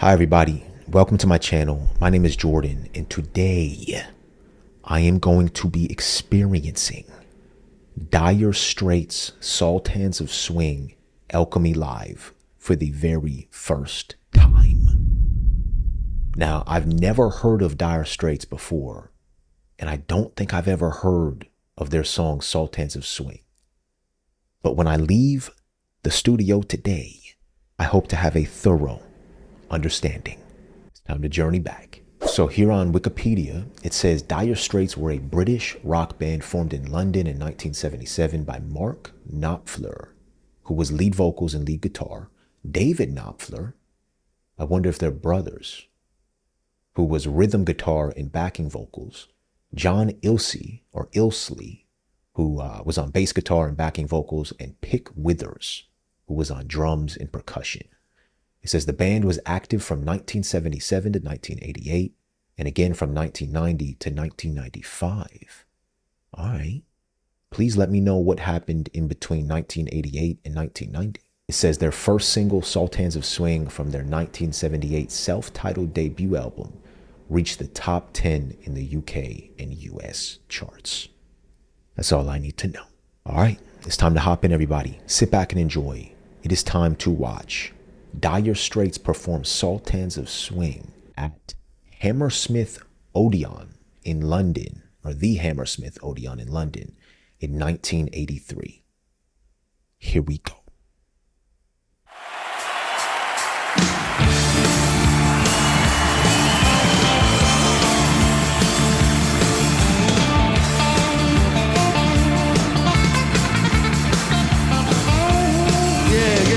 Hi everybody, welcome to my channel. My name is Jordan and today I am going to be experiencing Dire Straits' Sultans of Swing Alchemy Live for the very first time. Now, I've never heard of Dire Straits before, and I don't think I've ever heard of their song Sultans of Swing. But when I leave the studio today, I hope to have a thorough understanding. It's time to journey back. So here on Wikipedia, it says Dire Straits were a British rock band formed in London in 1977 by Mark Knopfler, who was lead vocals and lead guitar, David Knopfler, I wonder if they're brothers, who was rhythm guitar and backing vocals, John Ilsley, who was on bass guitar and backing vocals, and Pick Withers, who was on drums and percussion. It says the band was active from 1977 to 1988, and again from 1990 to 1995. All right. Please let me know what happened in between 1988 and 1990. It says their first single, Sultans of Swing, from their 1978 self-titled debut album, reached the top 10 in the UK and US charts. That's all I need to know. All right, it's time to hop in, everybody. Sit back and enjoy. It is time to watch Dire Straits perform Sultans of Swing at Hammersmith Odeon in London, or the Hammersmith Odeon in London in 1983. Here we go.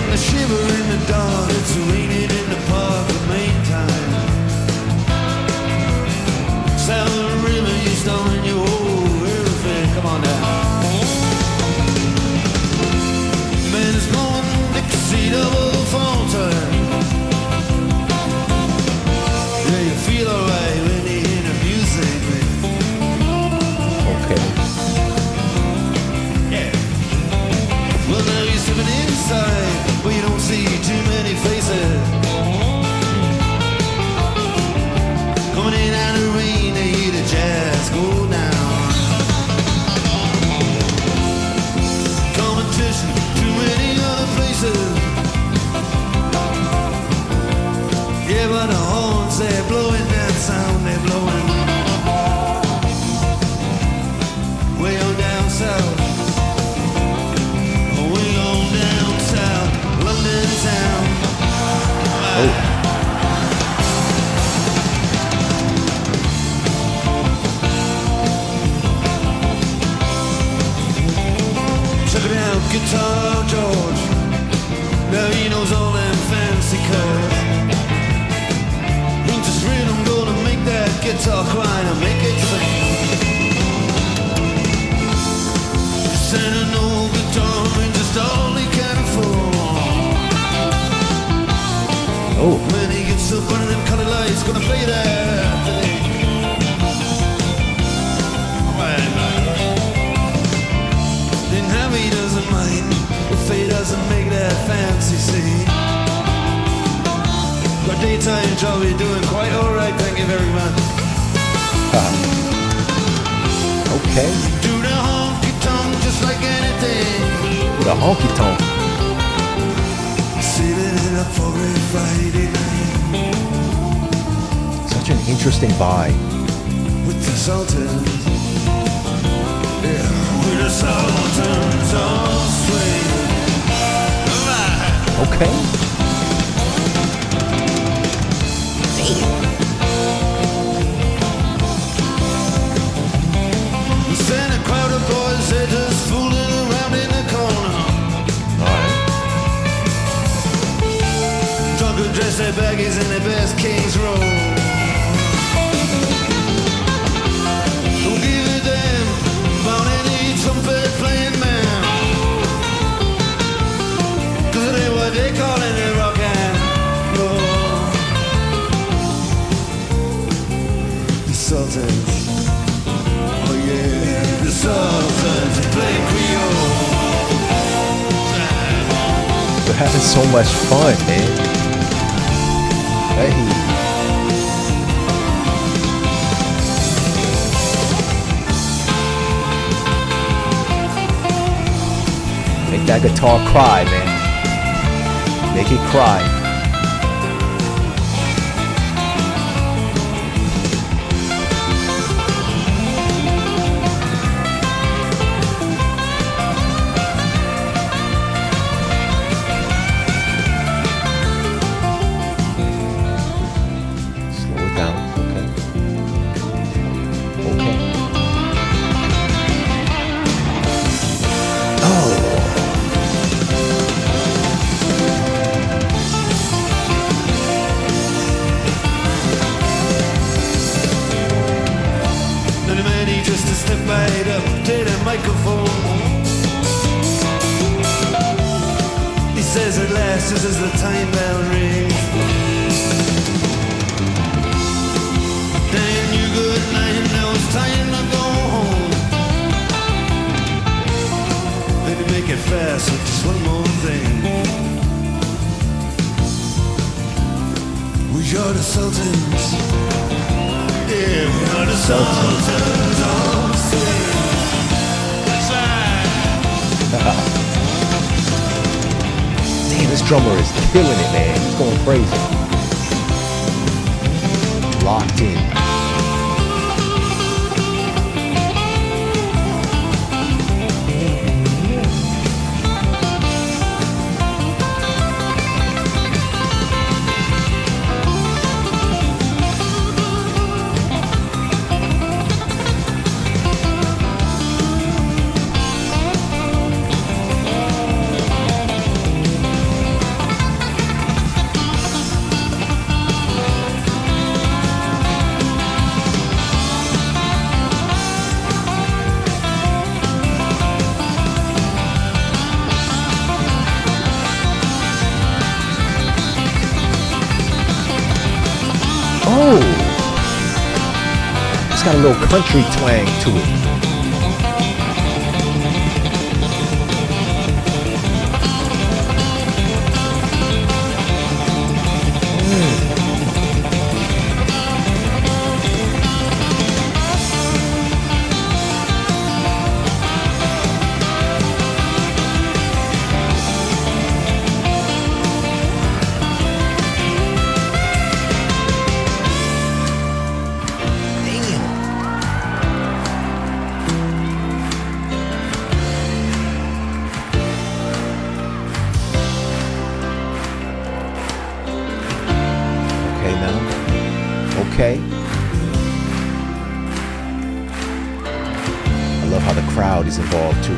A shiver in the dark, it's raining in the park the main time. Sound of the river, you stolen your whole everything. Come on down. Man is blowing Dixie double fountain. Yeah, you feel alright when you hear the music, man. Okay. Yeah. Well, now you're stepping inside, but you don't see too many faces. Coming in out of the rain, they hear the jazz go down. Competition, too many other places. Yeah, but the horns, they're blowing that sound, they're blowing way on down south. Check it out, Guitar George. Now he knows all them fancy chords. Ain't just rhythm gonna make that guitar cry and make it sing. Send an old guitar and just all he can afford. Oh. When he gets up under them colored lights, gonna play that thing. Then Harry doesn't mind if he doesn't make that fancy scene. Got daytime job, you're doing quite alright, thank you very much. Okay. Do the honky tonk just like anything. The honky tonk. Saving it up for a Friday night. Such an interesting vibe. With the Sultans. Yeah, with the Sultans of Swing. Right. Okay. We stand a crowd of boys, they're just fooling around in the corner. Dress their baggies in their best King's Row. Don't give a damn about any trumpet playing man, 'cause it ain't what they call it rock and roll. The Sultans, oh yeah, the Sultans play Creole. We're having so much fun, man. Hey. Make that guitar cry, man. Make it cry. Slow it down, okay? Okay. Oh. Just to step right up to the microphone. He says at last this is the time bell ring. Damn you good night, now it's time to go home. Let me make it fast with just one more thing. We are the Sultans. Yeah, we are the Sultans of Swing. That's right. Damn, this drummer is killing it, man. He's going crazy. Locked in. Oh, it's got a little country twang to it. Okay. I love how the crowd is involved too.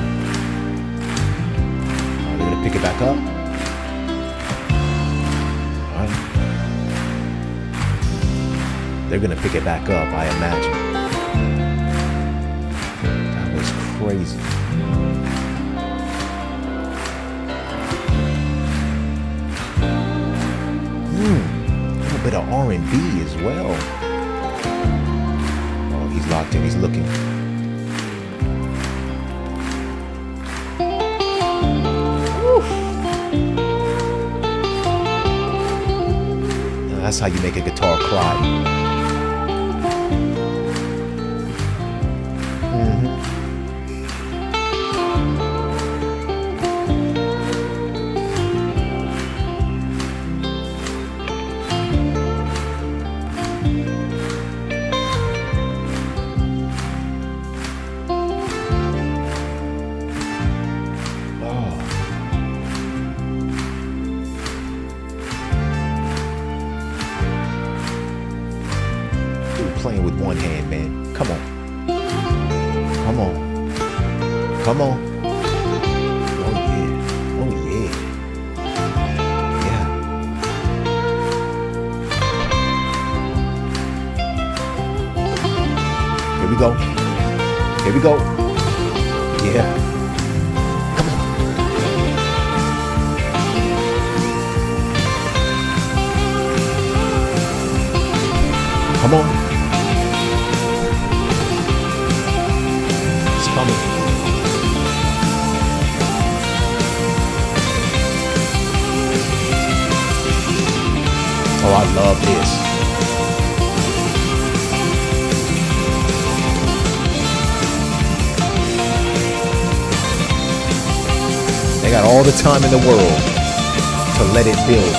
Are they gonna pick it back up? All right. They're gonna pick it back up, I imagine. That was crazy. Bit of R&B as well. Oh, he's locked in. He's looking. Now, that's how you make a guitar cry. Playing with one hand, man. Come on. Come on. Come on. Oh, yeah. Oh, yeah. Yeah. Here we go. Here we go. Yeah. Come on. Come on. Coming. Oh, I love this. They got all the time in the world to let it build.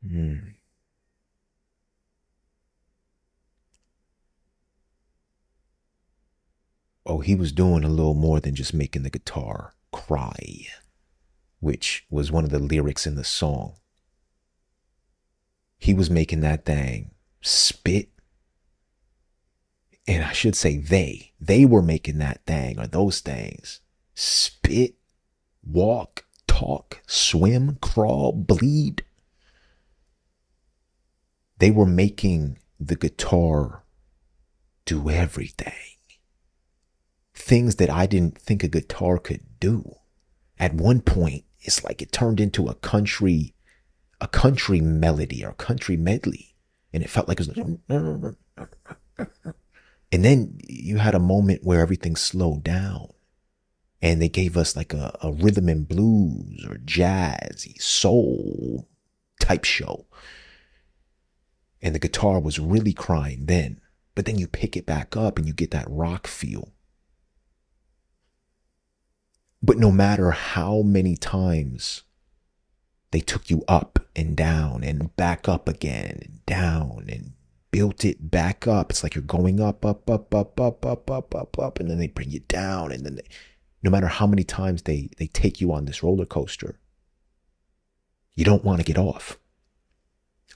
Mm. Oh, he was doing a little more than just making the guitar cry, which was one of the lyrics in the song. He was making that thing spit. And I should say they were making that thing, or those things, spit, walk, talk, swim, crawl, bleed. They were making the guitar do everything. Things that I didn't think a guitar could do. At one point, it's like it turned into a country melody or a country medley. And it felt like it was like, and then you had a moment where everything slowed down. And they gave us like a rhythm and blues or jazzy soul type show. And the guitar was really crying then. But then you pick it back up and you get that rock feel. But no matter how many times they took you up and down and back up again and down and built it back up, it's like you're going up, up, up, up, up, up, up, up, up, and then they bring you down. And then no matter how many times they take you on this roller coaster, you don't want to get off.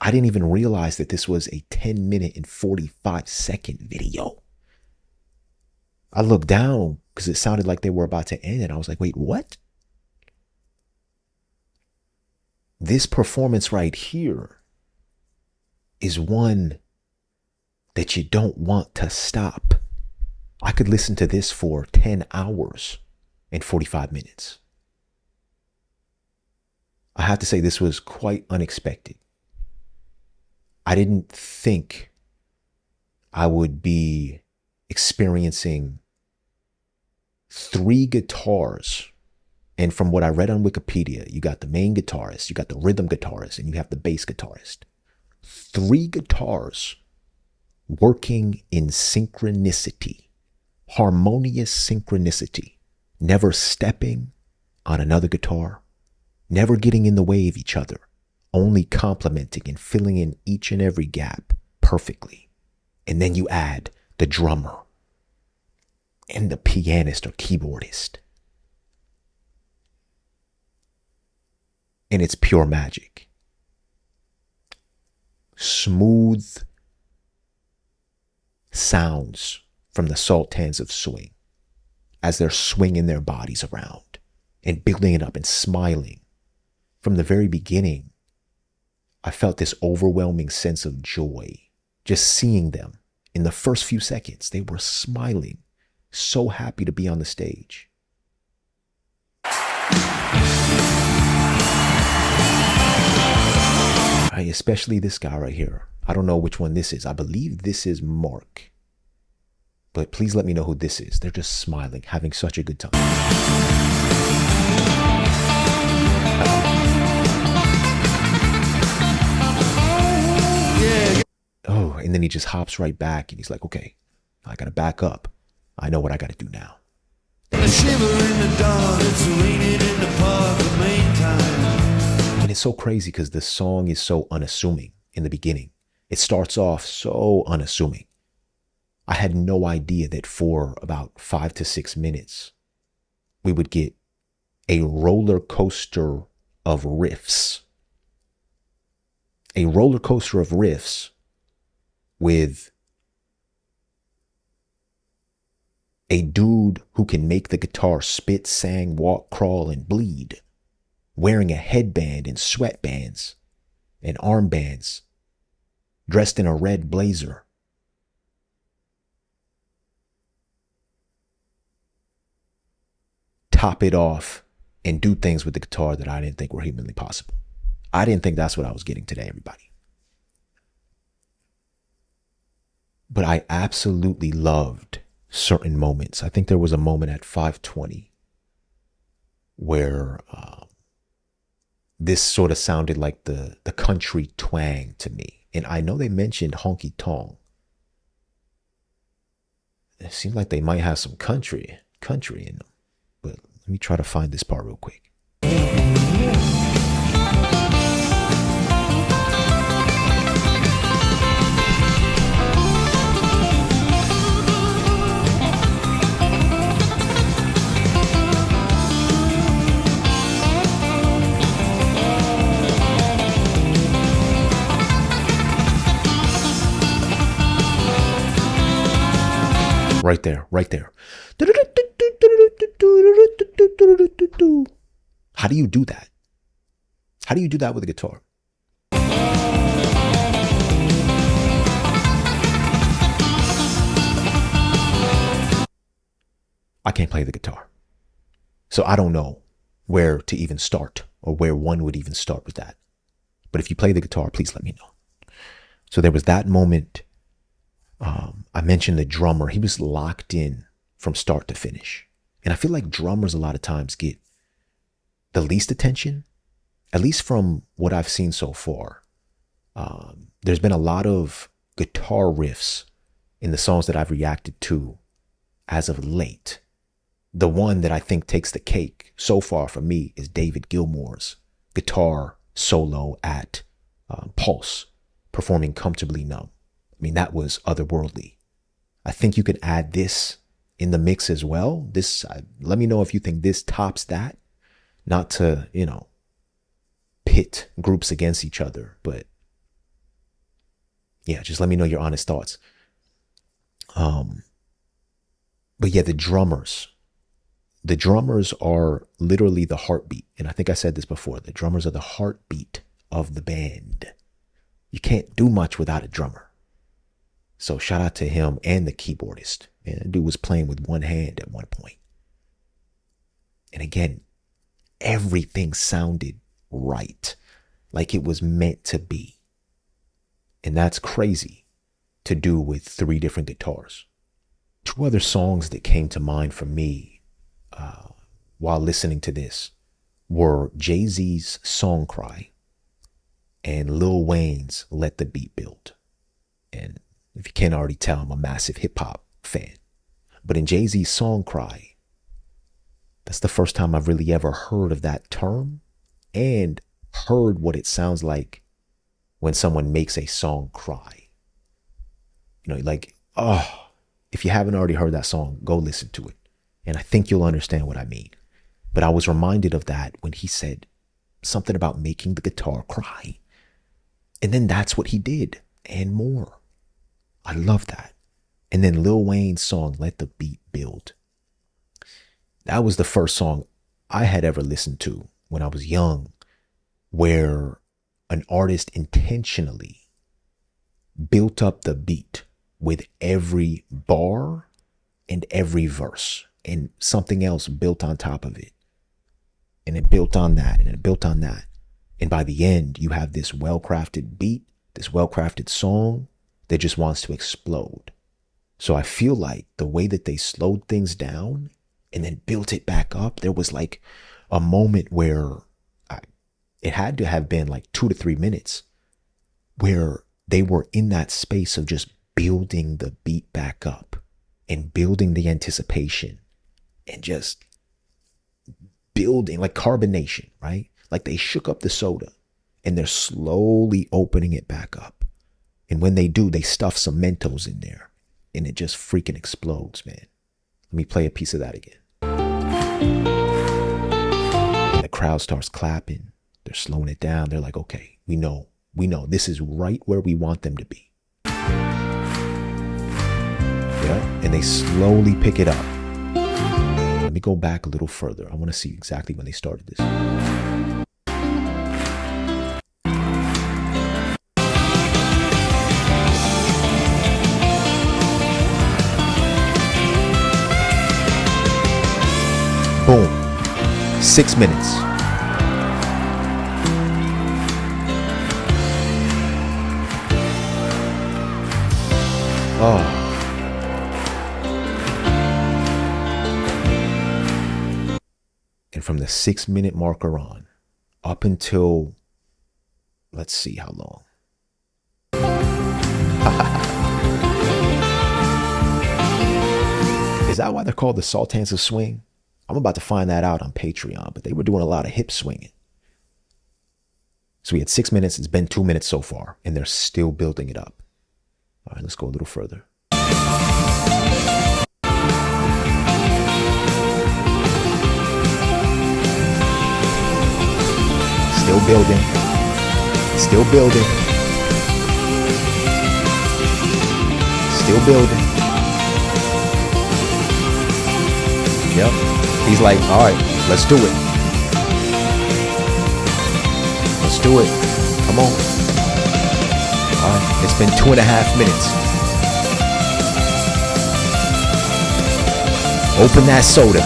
I didn't even realize that this was a 10-minute and 45-second video. I looked down because it sounded like they were about to end, and I was like, wait, what? This performance right here is one that you don't want to stop. I could listen to this for 10 hours and 45 minutes. I have to say this was quite unexpected. I didn't think I would be experiencing 3 guitars. And from what I read on Wikipedia, you got the main guitarist, you got the rhythm guitarist, and you have the bass guitarist. 3 guitars working in synchronicity, harmonious synchronicity, never stepping on another guitar, never getting in the way of each other, only complementing and filling in each and every gap perfectly. And then you add the drummer and the pianist or keyboardist. And it's pure magic. Smooth sounds from the Sultans of Swing as they're swinging their bodies around and building it up and smiling. From the very beginning, I felt this overwhelming sense of joy just seeing them. In the first few seconds, they were smiling, so happy to be on the stage. Especially this guy right here. I don't know which one this is. I believe this is Mark. But please let me know who this is. They're just smiling, having such a good time. Oh, and then he just hops right back and he's like, okay, I gotta back up. I know what I gotta do now. A shiver in the dark, it's raining in the park the main time. And it's so crazy because the song is so unassuming in the beginning. It starts off so unassuming. I had no idea that for about 5 to 6 minutes, we would get a roller coaster of riffs. A roller coaster of riffs with a dude who can make the guitar spit, sang, walk, crawl, and bleed, wearing a headband and sweatbands and armbands, dressed in a red blazer. Top it off and do things with the guitar that I didn't think were humanly possible. I didn't think that's what I was getting today, everybody. But I absolutely loved certain moments. I think there was a moment at 5:20 where this sort of sounded like the country twang to me. And I know they mentioned honky tonk. It seemed like they might have some country in them. But let me try to find this part real quick. Right there, right there. How do you do that? How do you do that with a guitar? I can't play the guitar. So I don't know where to even start or where one would even start with that. But if you play the guitar, please let me know. So there was that moment. I mentioned the drummer. He was locked in from start to finish. And I feel like drummers a lot of times get the least attention, at least from what I've seen so far. There's been a lot of guitar riffs in the songs that I've reacted to as of late. The one that I think takes the cake so far for me is David Gilmour's guitar solo at Pulse, performing Comfortably Numb. I mean, that was otherworldly. I think you could add this in the mix as well. Let me know if you think this tops that. Not to, pit groups against each other, but yeah, just let me know your honest thoughts. But yeah, the drummers are literally the heartbeat. And I think I said this before. The drummers are the heartbeat of the band. You can't do much without a drummer. So shout out to him and the keyboardist. Man, that dude was playing with one hand at one point. And again, everything sounded right, like it was meant to be. And that's crazy to do with 3 different guitars. 2 other songs that came to mind for me while listening to this were Jay-Z's Song Cry and Lil Wayne's Let the Beat Build. And if you can't already tell, I'm a massive hip hop fan. But in Jay-Z's Song Cry, that's the first time I've really ever heard of that term and heard what it sounds like when someone makes a song cry. You know, like, oh, if you haven't already heard that song, go listen to it. And I think you'll understand what I mean. But I was reminded of that when he said something about making the guitar cry. And then that's what he did and more. I love that. And then Lil Wayne's song, Let the Beat Build. That was the first song I had ever listened to when I was young, where an artist intentionally built up the beat with every bar and every verse and something else built on top of it. And it built on that and it built on that. And by the end, you have this well-crafted beat, this well-crafted song that just wants to explode. So I feel like the way that they slowed things down and then built it back up, there was like a moment where it had to have been like 2 to 3 minutes where they were in that space of just building the beat back up and building the anticipation and just building like carbonation, right? Like they shook up the soda and they're slowly opening it back up. And when they do, they stuff some Mentos in there and it just freaking explodes, man. Let me play a piece of that again. And the crowd starts clapping. They're slowing it down. They're like, okay, we know this is right where we want them to be. Yeah. And they slowly pick it up. Let me go back a little further. I want to see exactly when they started this. Boom. 6 minutes. Oh. And from the 6-minute marker on, up until, let's see how long. Is that why they're called the Sultans of Swing? I'm about to find that out on Patreon, but they were doing a lot of hip swinging. So we had 6 minutes. It's been 2 minutes so far, and they're still building it up. All right, let's go a little further. Still building. Still building. Still building. Yep. He's like, all right, let's do it. Let's do it. Come on. All right, it's been 2.5 minutes. Open that soda.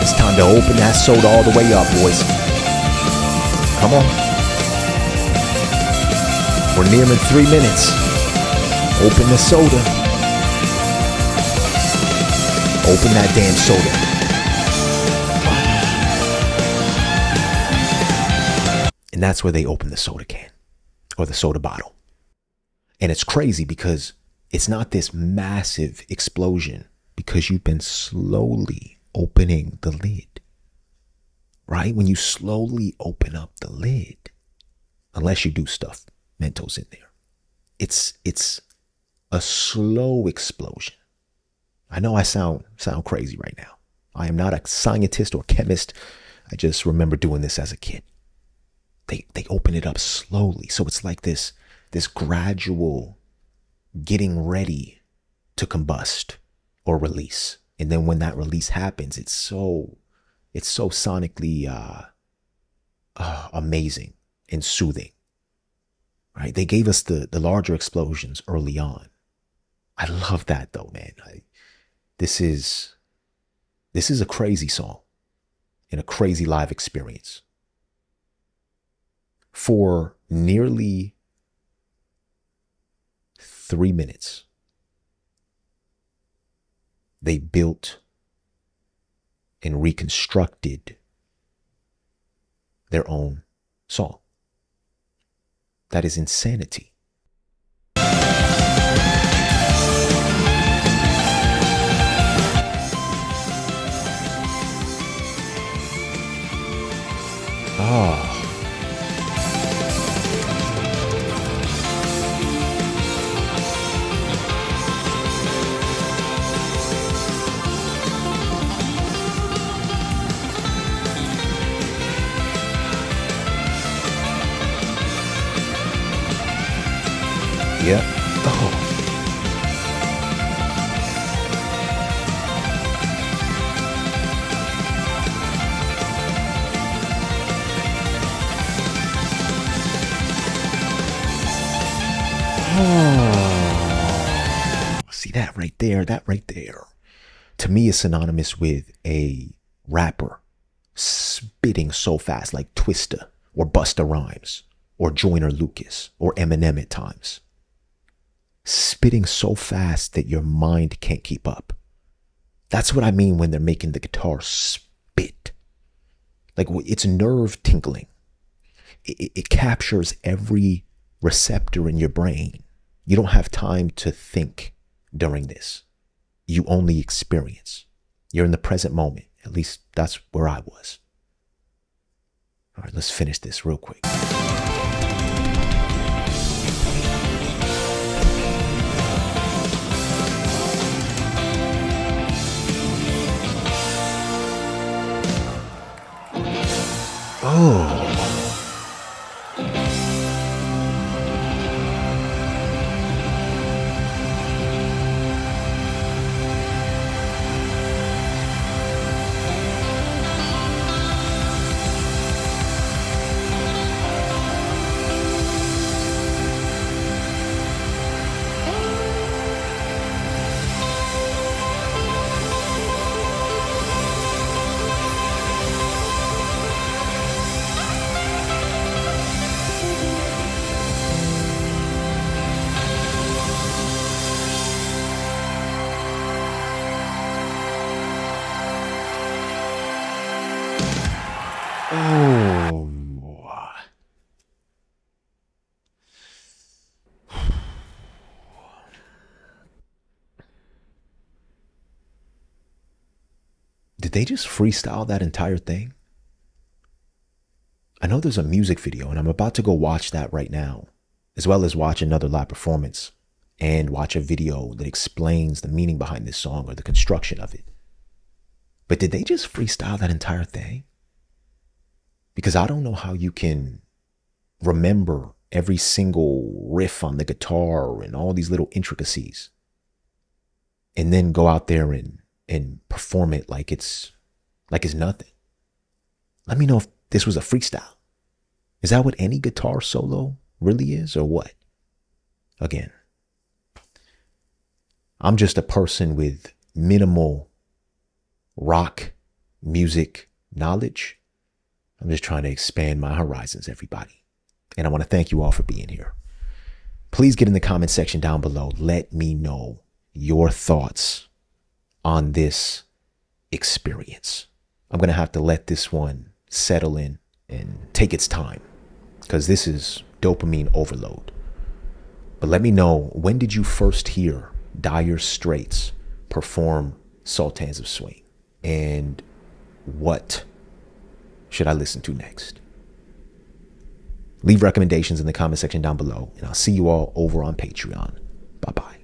It's time to open that soda all the way up, boys. Come on. We're nearing 3 minutes. Open the soda. Open that damn soda. And that's where they open the soda can or the soda bottle. And it's crazy because it's not this massive explosion because you've been slowly opening the lid, right? When you slowly open up the lid, unless you do stuff Mentos in there, it's a slow explosion. I know I sound crazy right now. I am not a scientist or chemist. I just remember doing this as a kid. They open it up slowly. So it's like this gradual getting ready to combust or release. And then when that release happens, it's so sonically amazing and soothing. Right? They gave us the larger explosions early on. I love that though, man. This is a crazy song. in a crazy live experience. For nearly 3 minutes, they built and reconstructed their own song. That is insanity. Oh. Yep. Oh. Oh. See that right there, to me is synonymous with a rapper spitting so fast like Twista or Busta Rhymes or Joyner Lucas or Eminem at times. Spitting so fast that your mind can't keep up. That's what I mean when they're making the guitar spit. Like, it's nerve tingling. It captures every receptor in your brain. You don't have time to think during this. You only experience. You're in the present moment. At least that's where I was. All right, let's finish this real quick. Oh. Oh. Did they just freestyle that entire thing? I know there's a music video, and I'm about to go watch that right now, as well as watch another live performance and watch a video that explains the meaning behind this song or the construction of it. But did they just freestyle that entire thing? Because I don't know how you can remember every single riff on the guitar and all these little intricacies and then go out there and perform it like it's nothing. Let me know if this was a freestyle. Is that what any guitar solo really is, or what? Again, I'm just a person with minimal rock music knowledge. I'm just trying to expand my horizons, everybody. And I want to thank you all for being here. Please get in the comment section down below. Let me know your thoughts on this experience. I'm going to have to let this one settle in and take its time, because this is dopamine overload. But let me know, when did you first hear Dire Straits perform Sultans of Swing? And what should I listen to next? Leave recommendations in the comment section down below, and I'll see you all over on Patreon. Bye-bye.